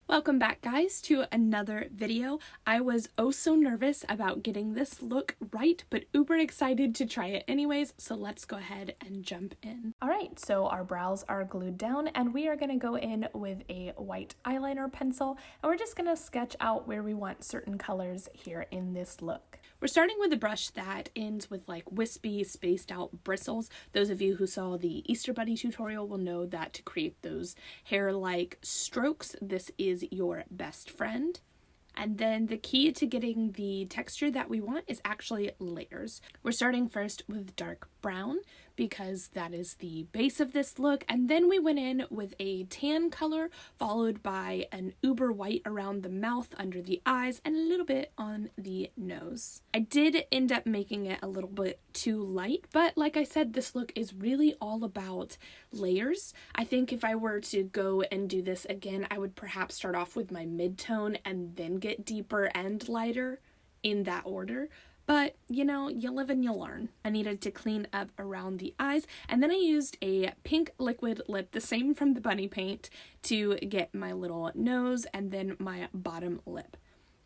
Welcome back, guys, to another video. I was oh so nervous about getting this look right, but uber excited to try it anyways, so let's go ahead and jump in. Alright, so our brows are glued down and we are going to go in with a white eyeliner pencil and we're just going to sketch out where we want certain colors here in this look. We're starting with a brush that ends with like wispy, spaced out bristles. Those of you who saw the Easter Bunny tutorial will know that to create those hair-like strokes, this is your best friend. And then the key to getting the texture that we want is actually layers. We're starting first with dark brown because that is the base of this look, and then we went in with a tan color followed by an uber white around the mouth, under the eyes, and a little bit on the nose. I did end up making it a little bit too light, but like I said, this look is really all about layers. I think if I were to go and do this again, I would perhaps start off with my mid-tone and then get deeper and lighter in that order. But, you know, you live and you learn. I needed to clean up around the eyes, and then I used a pink liquid lip, the same from the bunny paint, to get my little nose and then my bottom lip.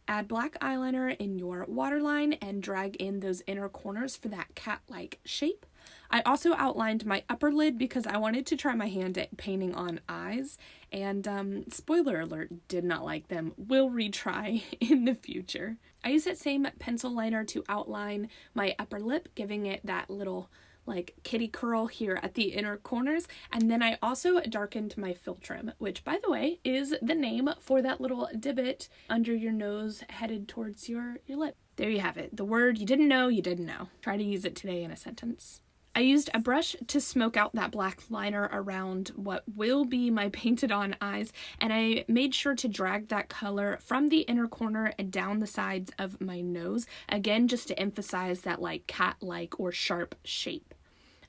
Add black eyeliner in your waterline and drag in those inner corners for that cat-like shape. I also outlined my upper lid because I wanted to try my hand at painting on eyes, and spoiler alert, did not like them. Will retry in the future. I used that same pencil liner to outline my upper lip, giving it that little like kitty curl here at the inner corners, and then I also darkened my philtrum, which by the way is the name for that little divot under your nose headed towards your lip. There you have it. The word you didn't know you didn't know. Try to use it today in a sentence. I used a brush to smoke out that black liner around what will be my painted on eyes, and I made sure to drag that color from the inner corner and down the sides of my nose, again just to emphasize that like cat-like or sharp shape.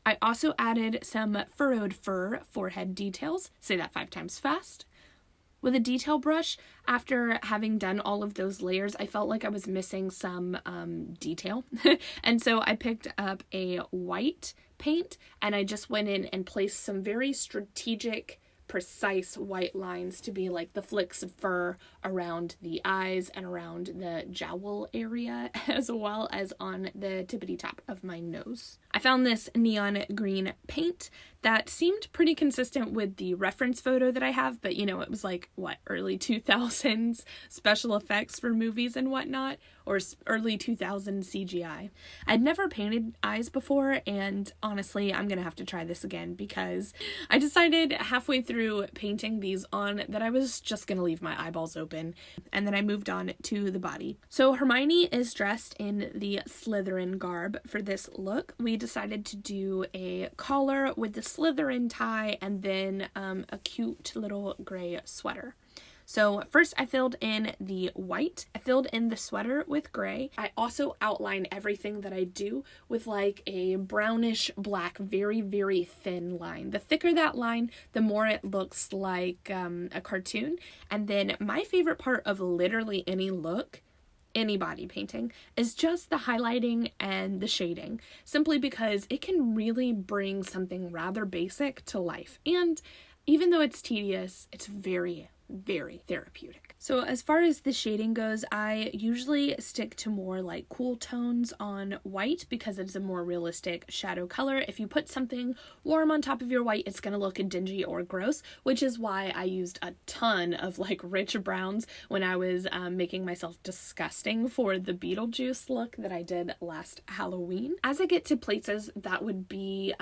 I also added some furrowed fur forehead details, say that 5 times fast. With a detail brush, after having done all of those layers, I felt like I was missing some detail. And so I picked up a white paint and I just went in and placed some very strategic, precise white lines to be like the flicks of fur around the eyes and around the jowl area, as well as on the tippity top of my nose. I found this neon green paint that seemed pretty consistent with the reference photo that I have, but you know, it was like, what, early 2000s special effects for movies and whatnot, or early 2000s CGI. I'd never painted eyes before, and honestly, I'm gonna have to try this again because I decided halfway through painting these on that I was just gonna leave my eyeballs open, and then I moved on to the body. So Hermione is dressed in the Slytherin garb for this look. We decided to do a collar with the Slytherin tie and then a cute little gray sweater. So first I filled in the white, I filled in the sweater with gray. I also outline everything that I do with like a brownish black, very, very thin line. The thicker that line, the more it looks like a cartoon. And then my favorite part of literally any look, any body painting, is just the highlighting and the shading, simply because it can really bring something rather basic to life. And even though it's tedious, it's very, very therapeutic. So as far as the shading goes, I usually stick to more like cool tones on white because it's a more realistic shadow color. If you put something warm on top of your white, it's gonna look dingy or gross, which is why I used a ton of like rich browns when I was making myself disgusting for the Beetlejuice look that I did last Halloween. As I get to places that would be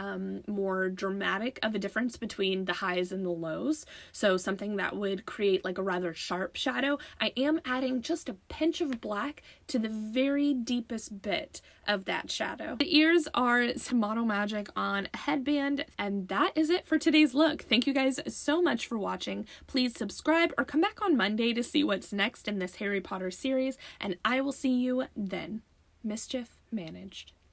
more dramatic of a difference between the highs and the lows, so something that would create like a rather sharp shadow, I am adding just a pinch of black to the very deepest bit of that shadow. The ears are some Model Magic on a headband, and that is it for today's look. Thank you guys so much for watching. Please subscribe or come back on Monday to see what's next in this Harry Potter series, and I will see you then. Mischief managed.